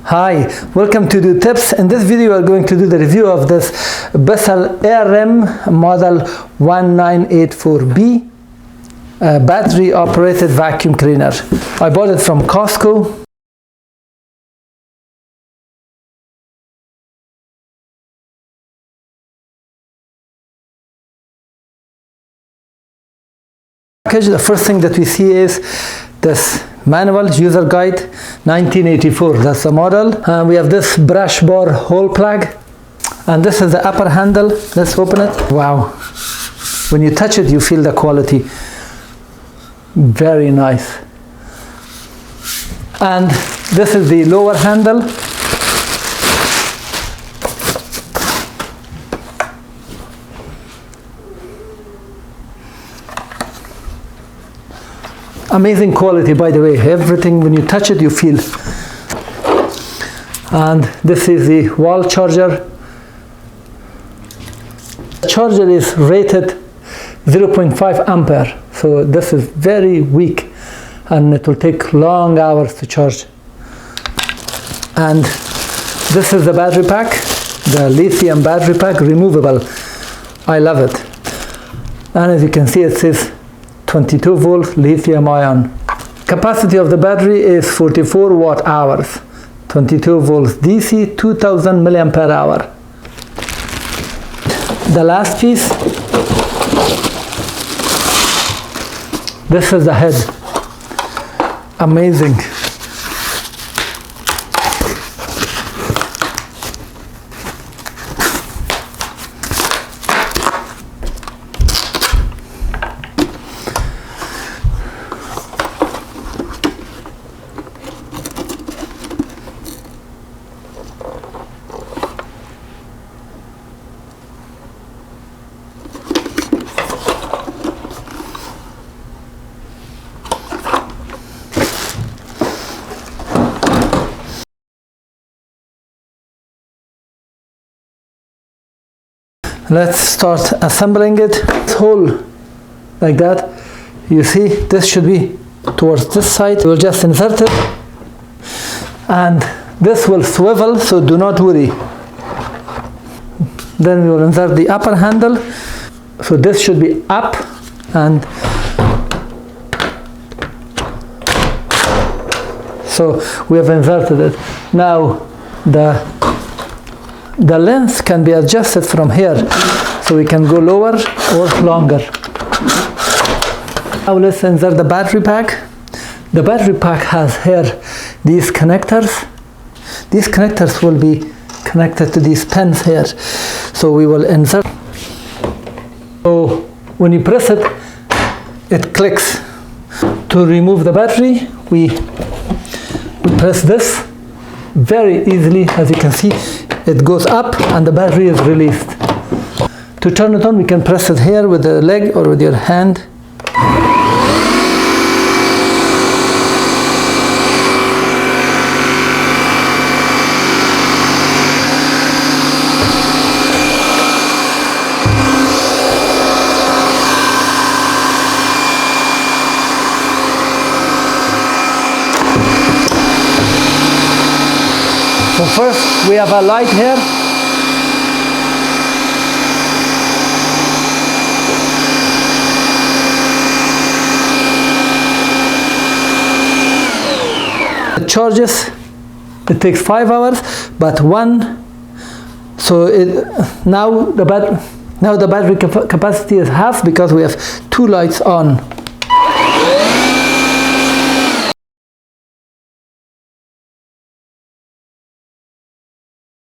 Hi, welcome to Do Tips. In this video we are going to do the review of this Bissell AirRam model 1984B battery operated vacuum cleaner. I bought it from Costco. The first thing that we see is this manual user guide 1984. That's the model. And we have this brush bar hole plug, and this is the upper handle. Let's open it. Wow, when you touch it you feel the quality. Very nice. And this is the lower handle. Amazing quality, by the way. Everything, when you touch it, you feel. And this is the wall charger. The charger is rated 0.5 ampere, so this is very weak, and it will take long hours to charge. And this is the battery pack, the lithium battery pack, removable. I love it. And as you can see, it says 22 volt lithium ion. Capacity of the battery is 44 watt hours, 22 volts DC, 2000 milliampere hour. The last piece, this is the head. Amazing. Let's start assembling it. This hole like that, you see, this should be towards this side. We'll just insert it, and this will swivel, so do not worry. Then we will insert the upper handle, so this should be up, and so we have inserted it. Now the length can be adjusted from here, so we can go lower or longer. Now let's insert the battery pack. The battery pack has here these connectors. These connectors will be connected to these pins here. So we will insert. So when you press it, it clicks. To remove the battery, we press this very easily. As you can see, it goes up and the battery is released. To turn it on, we can press it here with the leg or with your hand. So first we have a light here. It charges, it takes 5 hours, but so now the battery capacity is half because we have 2 lights on.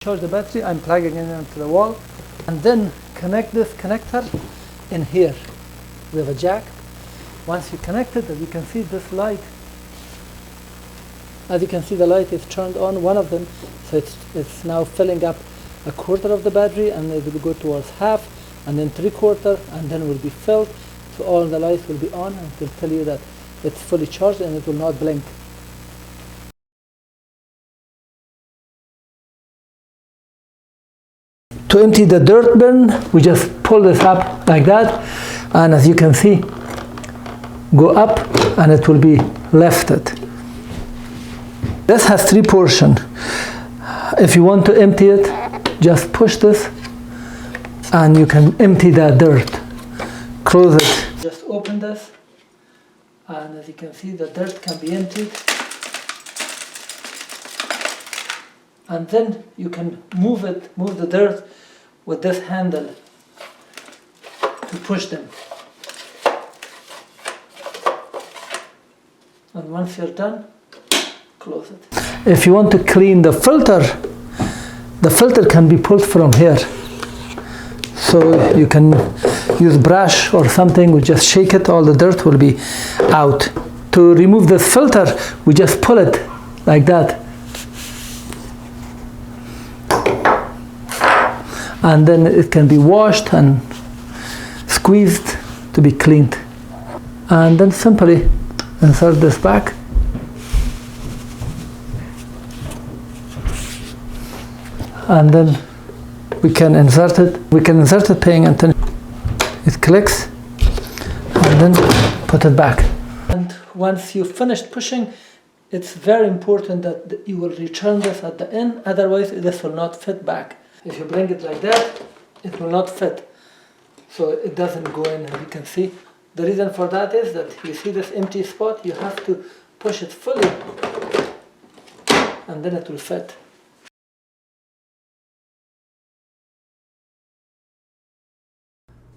Charge the battery, I'm plugging it into the wall, and then connect this connector in here. We have a jack. Once you connect it, as you can see, this light, as you can see, the light is turned on, one of them, so it's now filling up a quarter of the battery, and it will go towards half, and then 3/4, and then will be filled, so all the lights will be on, and it will tell you that it's fully charged, and it will not blink. To empty the dirt bin, we just pull this up like that, and as you can see, go up and it will be lifted. This has 3 portions. If you want to empty it, just push this and you can empty that dirt. Close it. Just open this, and as you can see, the dirt can be emptied. And then you can move the dirt with this handle to push them. And once you're done, close it. If you want to clean the filter can be pulled from here. So you can use brush or something, we just shake it, all the dirt will be out. To remove this filter, we just pull it like that. And then it can be washed and squeezed to be cleaned. And then simply insert this back. And then we can insert it paying attention. It clicks, and then put it back. And once you finished pushing, it's very important that you will return this at the end, otherwise this will not fit back. If you bring it like that, it will not fit. So it doesn't go in, as you can see. The reason for that is that you see this empty spot, you have to push it fully, and then it will fit.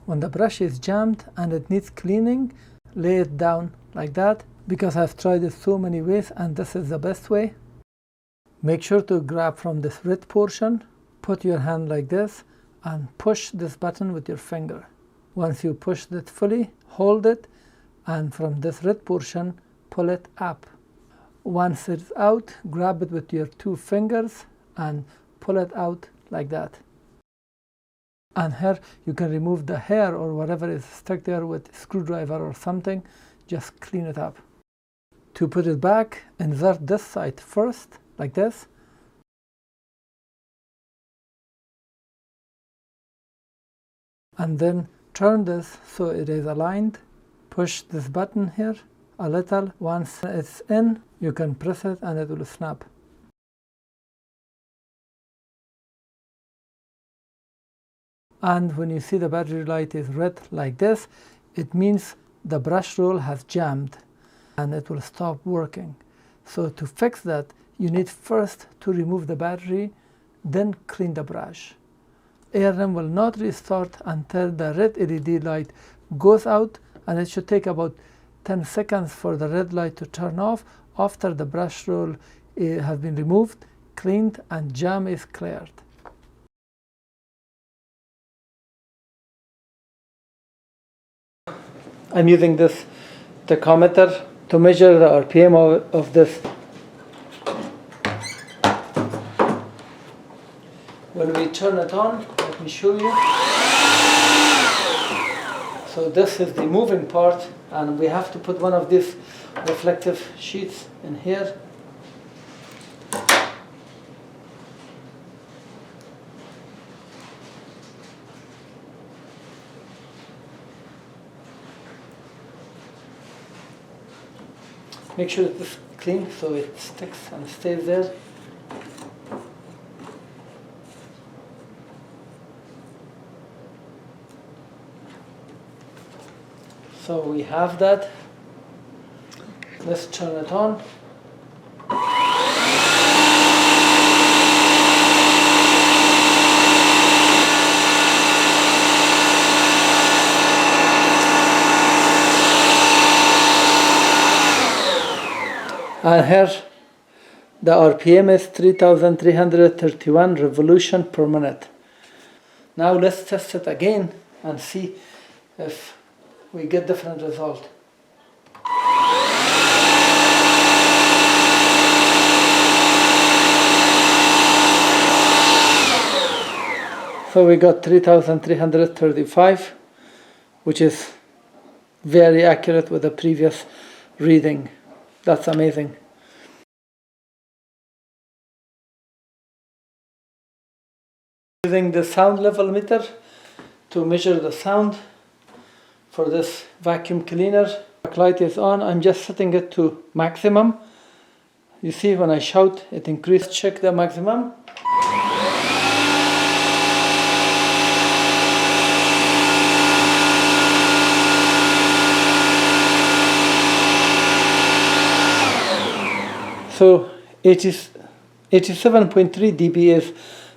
When the brush is jammed and it needs cleaning, lay it down like that, because I've tried it so many ways and this is the best way. Make sure to grab from this red portion, put your hand like this and push this button with your finger. Once you push it fully, hold it, and from this red portion, pull it up. Once it's out, grab it with your 2 fingers and pull it out like that. And here you can remove the hair or whatever is stuck there with a screwdriver or something, just clean it up. To put it back, insert this side first, like this. And then turn this so it is aligned. Push this button here a little. Once it's in, you can press it and it will snap. And when you see the battery light is red like this, it means the brush roll has jammed and it will stop working. So to fix that, you need first to remove the battery, then clean the brush. AirRam will not restart until the red LED light goes out, and it should take about 10 seconds for the red light to turn off after the brush roll has been removed, cleaned, and jam is cleared. I'm using this tachometer to measure the RPM of this. When we turn it on, let me show you. So this is the moving part, and we have to put one of these reflective sheets in here. Make sure it is clean so it sticks and stays there. So we have that. Let's turn it on. And here the RPM is 3,331 revolution per minute. Now let's test it again and see if we get different result. So we got 3,335, which is very accurate with the previous reading. That's amazing. Using the sound level meter to measure the sound for this vacuum cleaner. The light is on. I'm just setting it to maximum. You see when I shout it increases. Check the maximum. So 87.3 dB is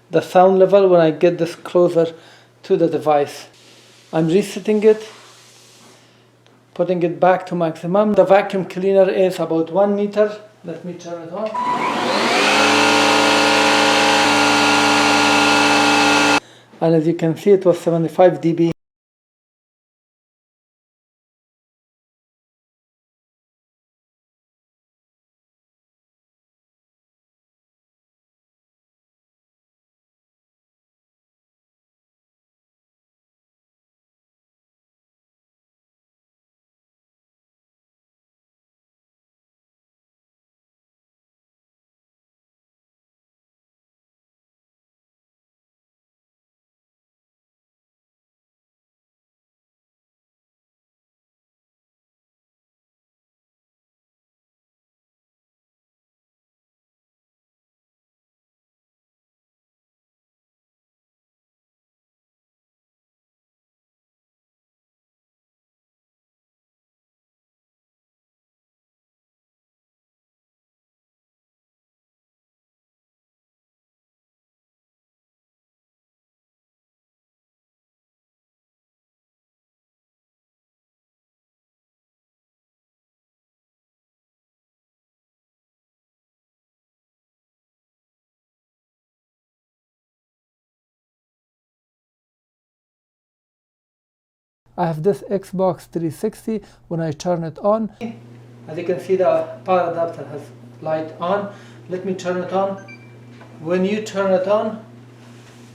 the sound level when I get this closer to the device. I'm resetting it, putting it back to maximum. The vacuum cleaner is about 1 meter. Let me turn it on. And as you can see, it was 75 dB. I have this Xbox 360. When I turn it on, as you can see, the power adapter has light on. Let me turn it on. When you turn it on,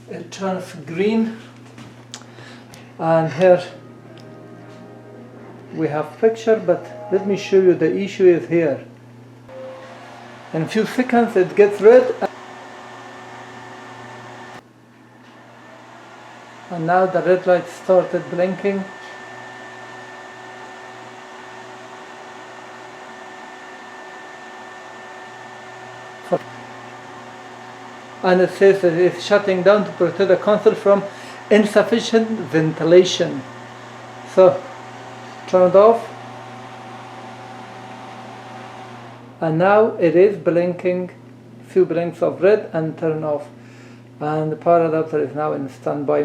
it turns green. And here we have picture, but let me show you the issue is here. In a few seconds it gets red. And now the red light started blinking. And it says that it's shutting down to protect the console from insufficient ventilation. So turn it off. And now it is blinking, few blinks of red, and turn off. And the power adapter is now in standby.